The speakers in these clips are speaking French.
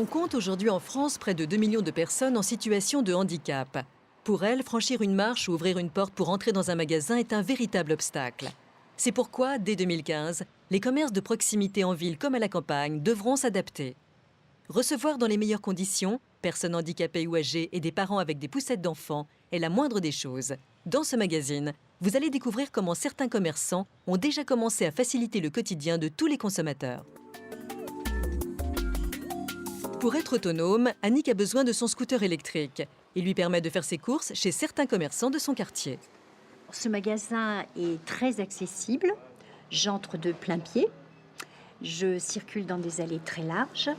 On compte aujourd'hui en France près de 2 millions de personnes en situation de handicap. Pour elles, franchir une marche ou ouvrir une porte pour entrer dans un magasin est un véritable obstacle. C'est pourquoi, dès 2015, les commerces de proximité en ville comme à la campagne devront s'adapter. Recevoir dans les meilleures conditions, personnes handicapées ou âgées et des parents avec des poussettes d'enfants est la moindre des choses. Dans ce magazine, vous allez découvrir comment certains commerçants ont déjà commencé à faciliter le quotidien de tous les consommateurs. Pour être autonome, Annick a besoin de son scooter électrique. Il lui permet de faire ses courses chez certains commerçants de son quartier. Ce magasin est très accessible. J'entre de plein pied. Je circule dans des allées très larges.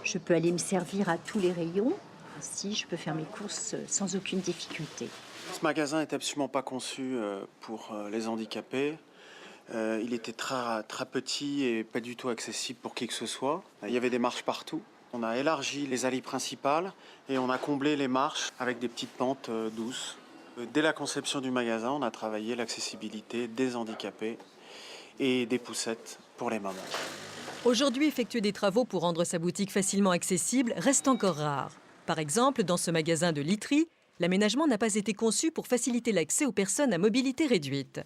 Je peux aller me servir à tous les rayons. Ainsi, je peux faire mes courses sans aucune difficulté. Ce magasin n'est absolument pas conçu pour les handicapés. Il était très petit et pas du tout accessible pour qui que ce soit. Il y avait des marches partout. On a élargi les allées principales et on a comblé les marches avec des petites pentes douces. Dès la conception du magasin, on a travaillé l'accessibilité des handicapés et des poussettes pour les mamans. Aujourd'hui, effectuer des travaux pour rendre sa boutique facilement accessible reste encore rare. Par exemple, dans ce magasin de literie, l'aménagement n'a pas été conçu pour faciliter l'accès aux personnes à mobilité réduite.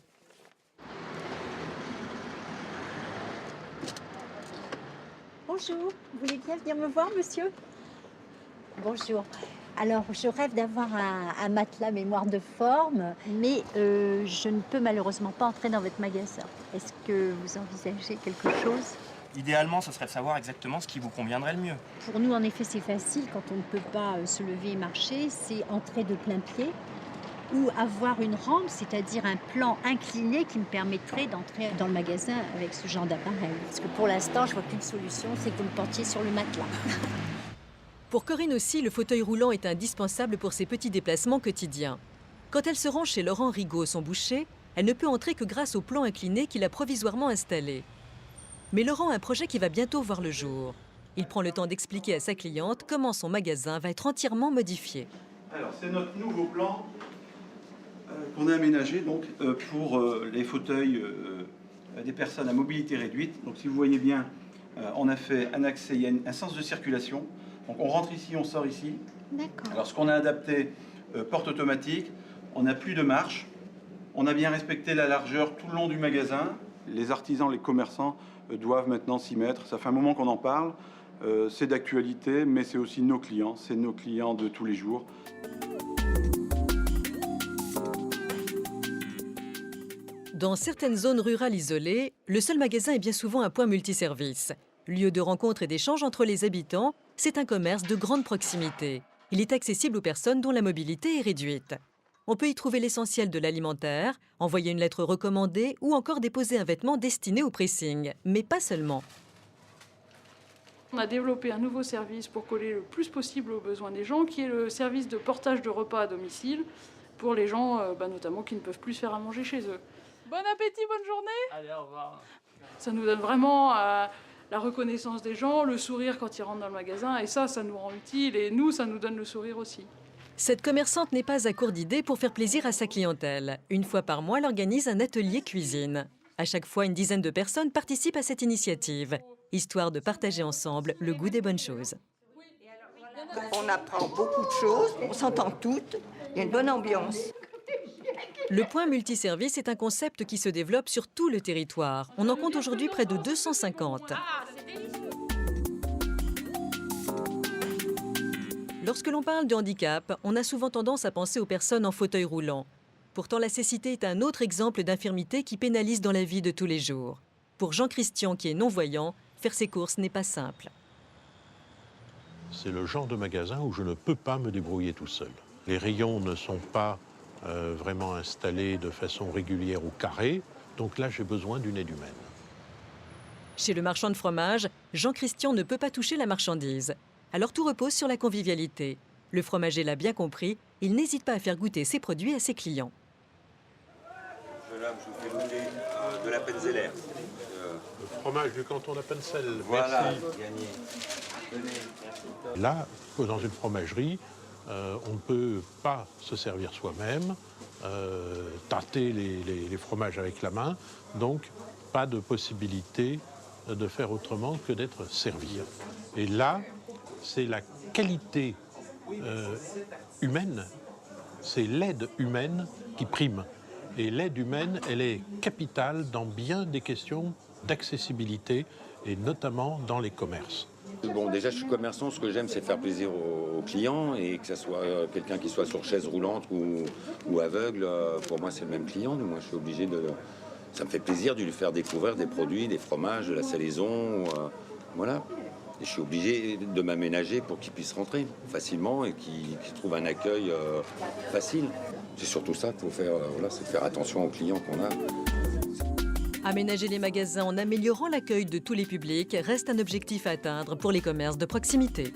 Bonjour, vous voulez bien venir me voir, monsieur? Bonjour. Alors, je rêve d'avoir un matelas mémoire de forme, mais je ne peux malheureusement pas entrer dans votre magasin. Est-ce que vous envisagez quelque chose? Idéalement, ce serait de savoir exactement ce qui vous conviendrait le mieux. Pour nous, en effet, c'est facile quand on ne peut pas se lever et marcher, c'est entrer de plein pied ou avoir une rampe, c'est-à-dire un plan incliné qui me permettrait d'entrer dans le magasin avec ce genre d'appareil. Parce que pour l'instant, je vois qu'une solution, c'est que vous me portiez sur le matelas. Pour Corinne aussi, le fauteuil roulant est indispensable pour ses petits déplacements quotidiens. Quand elle se rend chez Laurent Rigaud, son boucher, elle ne peut entrer que grâce au plan incliné qu'il a provisoirement installé. Mais Laurent a un projet qui va bientôt voir le jour. Il prend le temps d'expliquer à sa cliente comment son magasin va être entièrement modifié. Alors, c'est notre nouveau plan qu'on a aménagé donc, pour les fauteuils des personnes à mobilité réduite. Donc, si vous voyez bien, on a fait un accès, il y a un sens de circulation. Donc, on rentre ici, on sort ici. D'accord. Alors, ce qu'on a adapté, porte automatique, on n'a plus de marche. On a bien respecté la largeur tout le long du magasin. Les artisans, les commerçants doivent maintenant s'y mettre. Ça fait un moment qu'on en parle. C'est d'actualité, mais c'est aussi nos clients. C'est nos clients de tous les jours. Dans certaines zones rurales isolées, le seul magasin est bien souvent un point multiservice. Lieu de rencontre et d'échange entre les habitants, c'est un commerce de grande proximité. Il est accessible aux personnes dont la mobilité est réduite. On peut y trouver l'essentiel de l'alimentaire, envoyer une lettre recommandée ou encore déposer un vêtement destiné au pressing. Mais pas seulement. On a développé un nouveau service pour coller le plus possible aux besoins des gens, qui est le service de portage de repas à domicile pour les gens notamment qui ne peuvent plus se faire à manger chez eux. Bon appétit, bonne journée! Allez, au revoir. Ça nous donne vraiment la reconnaissance des gens, le sourire quand ils rentrent dans le magasin, et ça nous rend utile, et nous, ça nous donne le sourire aussi. Cette commerçante n'est pas à court d'idées pour faire plaisir à sa clientèle. Une fois par mois, elle organise un atelier cuisine. À chaque fois, une dizaine de personnes participent à cette initiative, histoire de partager ensemble le goût des bonnes choses. On apprend beaucoup de choses, on s'entend toutes, il y a une bonne ambiance. Le point multiservice est un concept qui se développe sur tout le territoire. On en compte aujourd'hui près de 250. Lorsque l'on parle de handicap, on a souvent tendance à penser aux personnes en fauteuil roulant. Pourtant, la cécité est un autre exemple d'infirmité qui pénalise dans la vie de tous les jours. Pour Jean-Christian, qui est non-voyant, faire ses courses n'est pas simple. C'est le genre de magasin où je ne peux pas me débrouiller tout seul. Les rayons ne sont pas vraiment installés de façon régulière ou carrée, donc là j'ai besoin d'une aide humaine. Chez le marchand de fromage, Jean-Christian ne peut pas toucher la marchandise. Alors tout repose sur la convivialité. Le fromager l'a bien compris, il n'hésite pas à faire goûter ses produits à ses clients. Là, je vous fais goûter de la Penzeller. Le fromage du canton d'Appenzell. Voilà, merci. gagné. Tenez, merci. Là, dans une fromagerie, on ne peut pas se servir soi-même, tâter les fromages avec la main, donc pas de possibilité de faire autrement que d'être servi. Et là, c'est la qualité humaine, c'est l'aide humaine qui prime. Et l'aide humaine, elle est capitale dans bien des questions d'accessibilité et notamment dans les commerces. Bon, déjà, je suis commerçant. Ce que j'aime, c'est faire plaisir aux clients et que ce soit quelqu'un qui soit sur chaise roulante ou aveugle. Pour moi, c'est le même client. Moi, je suis obligé de... Ça me fait plaisir de lui faire découvrir des produits, des fromages, de la salaison. Voilà. Et je suis obligé de m'aménager pour qu'il puisse rentrer facilement et qu'il trouve un accueil facile. C'est surtout ça qu'il faut faire. Voilà, c'est faire attention aux clients qu'on a. Aménager les magasins en améliorant l'accueil de tous les publics reste un objectif à atteindre pour les commerces de proximité.